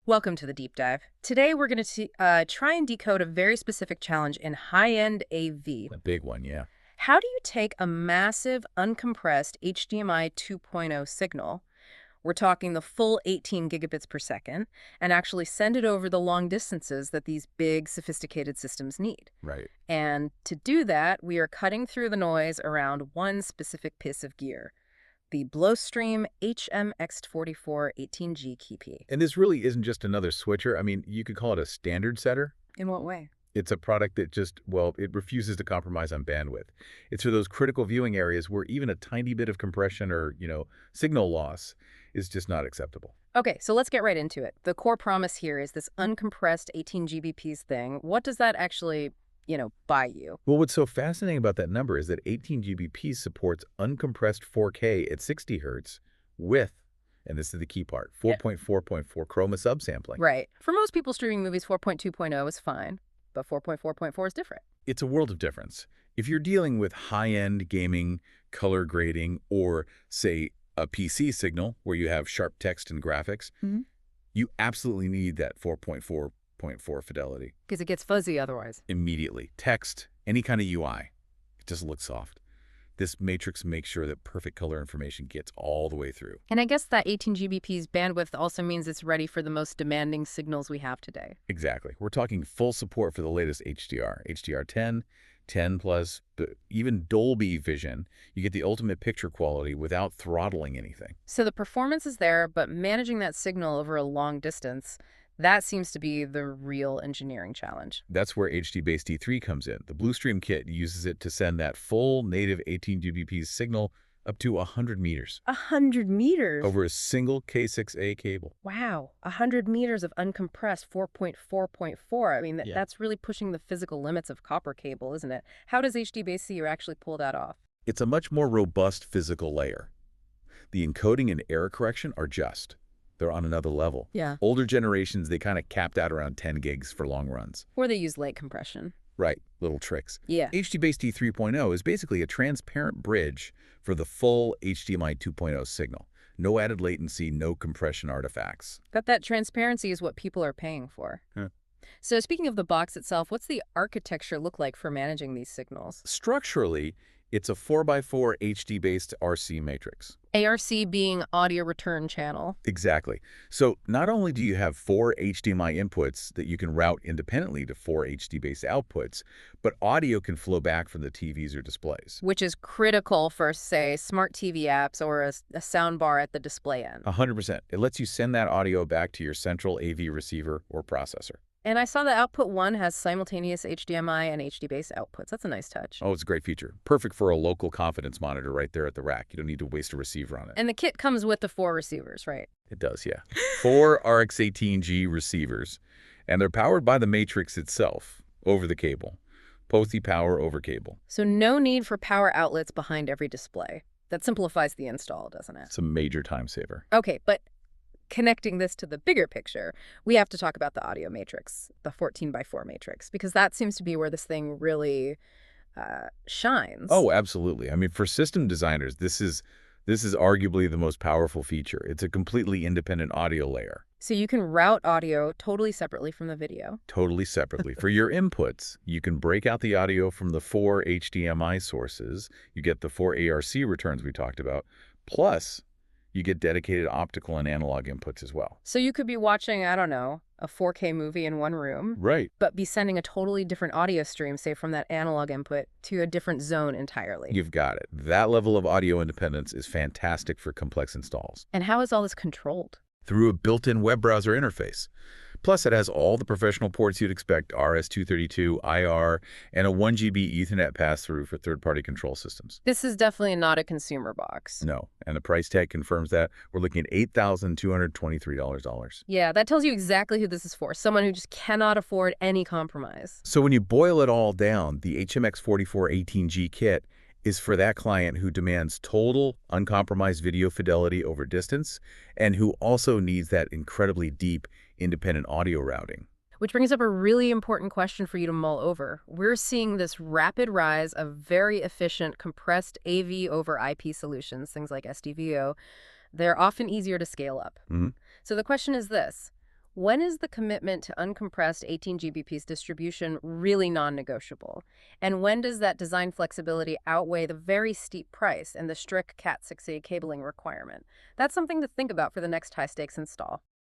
Welcome to the deep dive. Today we're going to try and decode a very specific challenge in high-end AV. A big one, yeah. How do you take a massive uncompressed HDMI 2.0 signal, we're talking the full 18 gigabits per second, and actually send it over the long distances that these big, sophisticated systems need? Right. And to do that, we are cutting through the noise around one specific piece of gear, the Blustream HMX44-18G-KIT. And this really isn't just another switcher. I mean, you could call it a standard setter. In what way? It's a product that just, well, it refuses to compromise on bandwidth. It's for those critical viewing areas where even a tiny bit of compression or, signal loss is just not acceptable. Okay, so let's get right into it. The core promise here is this uncompressed 18 GBPs thing. What does that actually, buy you? Well, what's so fascinating about that number is that 18 GBP supports uncompressed 4K at 60 hertz with, and this is the key part, 4.4.4 chroma subsampling. Right. For most people streaming movies, 4.2.0 is fine, but 4.4.4 is different. It's a world of difference. If you're dealing with high-end gaming, color grading, or, say, a PC signal where you have sharp text and graphics, you absolutely need that 4.4.4 fidelity. Because it gets fuzzy otherwise. Immediately. Text, any kind of UI, it doesn't look soft. This matrix makes sure that perfect color information gets all the way through. And I guess that 18 GBP's bandwidth also means it's ready for the most demanding signals we have today. Exactly. We're talking full support for the latest HDR, HDR10, 10 plus, even Dolby Vision. You get the ultimate picture quality without throttling anything. So the performance is there, but managing that signal over a long distance, that seems to be the real engineering challenge. That's where HDBaseT 3 comes in. The Blustream kit uses it to send that full native 18 GBP signal up to 100 meters. 100 meters? Over a single K6A cable. Wow. 100 meters of uncompressed 4.4.4. I mean, that's really pushing the physical limits of copper cable, isn't it? How does HDBaseT actually pull that off? It's a much more robust physical layer. The encoding and error correction are just. They're on another level. Yeah. Older generations, they kind of capped out around 10 gigs for long runs. Or they use late compression. Right, little tricks. Yeah. HDBaseT 3.0 is basically a transparent bridge for the full HDMI 2.0 signal. No added latency, no compression artifacts. But that transparency is what people are paying for. Huh. So speaking of the box itself, what's the architecture look like for managing these signals? Structurally, it's a 4x4 HD-based RC matrix. ARC being audio return channel. Exactly. So not only do you have 4 HDMI inputs that you can route independently to 4 HD-based outputs, but audio can flow back from the TVs or displays. Which is critical for, say, smart TV apps or a sound bar at the display end. 100%. It lets you send that audio back to your central AV receiver or processor. And I saw the output 1 has simultaneous HDMI and HDBaseT outputs. That's a nice touch. Oh, it's a great feature. Perfect for a local confidence monitor right there at the rack. You don't need to waste a receiver on it. And the kit comes with the 4 receivers, right? It does, yeah. 4 RX18G receivers, and they're powered by the matrix itself over the cable. Posty power over cable. So no need for power outlets behind every display. That simplifies the install, doesn't it? It's a major time saver. Okay, but connecting this to the bigger picture, we have to talk about the audio matrix, the 14x4 matrix, because that seems to be where this thing really shines. Oh, absolutely. I mean, for system designers, this is arguably the most powerful feature. It's a completely independent audio layer. So you can route audio totally separately from the video. Totally separately. For your inputs, you can break out the audio from the 4 HDMI sources. You get the 4 ARC returns we talked about. Plus, you get dedicated optical and analog inputs as well. So you could be watching, I don't know, a 4K movie in one room. Right. But be sending a totally different audio stream, say from that analog input, to a different zone entirely. You've got it. That level of audio independence is fantastic for complex installs. And how is all this controlled? Through a built-in web browser interface. Plus, it has all the professional ports you'd expect, RS-232, IR, and a 1 GB Ethernet pass-through for third-party control systems. This is definitely not a consumer box. No, and the price tag confirms that. We're looking at $8,223. Yeah, that tells you exactly who this is for, someone who just cannot afford any compromise. So when you boil it all down, the HMX44-18G-KIT is for that client who demands total, uncompromised video fidelity over distance and who also needs that incredibly deep, independent audio routing. Which brings up a really important question for you to mull over. We're seeing this rapid rise of very efficient compressed AV over IP solutions, things like SDVO. They're often easier to scale up. So the question is this: When is the commitment to uncompressed 18 Gbps distribution really non-negotiable? And when does that design flexibility outweigh the very steep price and the strict Cat6a cabling requirement? That's something to think about for the next high-stakes install.